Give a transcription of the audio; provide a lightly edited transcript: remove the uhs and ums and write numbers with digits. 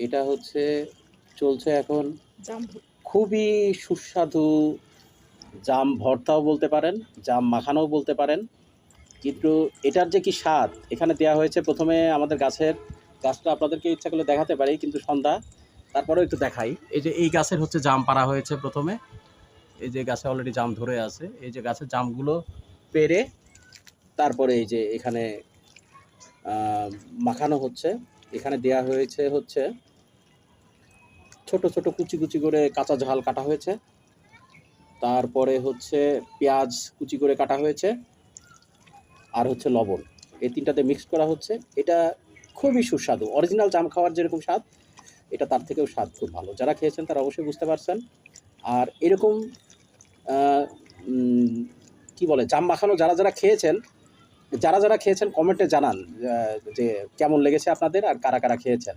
এটা হচ্ছে চলছে এখন জাম খুবই সুস্বাদু জাম ভর্তাও বলতে পারেন, জাম মাখানোও বলতে পারেন। কিন্তু এটার যে কি স্বাদ, এখানে দেয়া হয়েছে প্রথমে আমাদের গাছটা আপনাদেরকে ইচ্ছা করলে দেখাতে পারি কিন্তু সন্ধ্যা, তারপরেও একটু দেখাই। এই যে এই গাছের হচ্ছে জাম পাড়া হয়েছে প্রথমে, এই যে গাছে অলরেডি জাম ধরে আছে, এই যে গাছের জামগুলো পেড়ে তারপরে এই যে এখানে মাখানো হচ্ছে। এখানে দেয়া হয়েছে হচ্ছে ছোট ছোট কুচি কুচি করে কাঁচা ঝাল কাটা হয়েছে, তারপরে হচ্ছে পেঁয়াজ কুচি করে কাটা হয়েছে, আর হচ্ছে লবণ। এই তিনটাতে মিক্স করা হচ্ছে। এটা খুবই সুস্বাদু, অরিজিনাল জাম খাওয়ার যেরকম স্বাদ, এটা তার থেকেও স্বাদ খুব ভালো। যারা খেয়েছেন তারা অবশ্যই বুঝতে পারছেন। আর এরকম আহ, উম, কি বলে জাম মাখানো যারা যারা খেয়েছেন কমেন্টে জানান যে কেমন লেগেছে আপনাদের আর কারা কারা খেয়েছেন।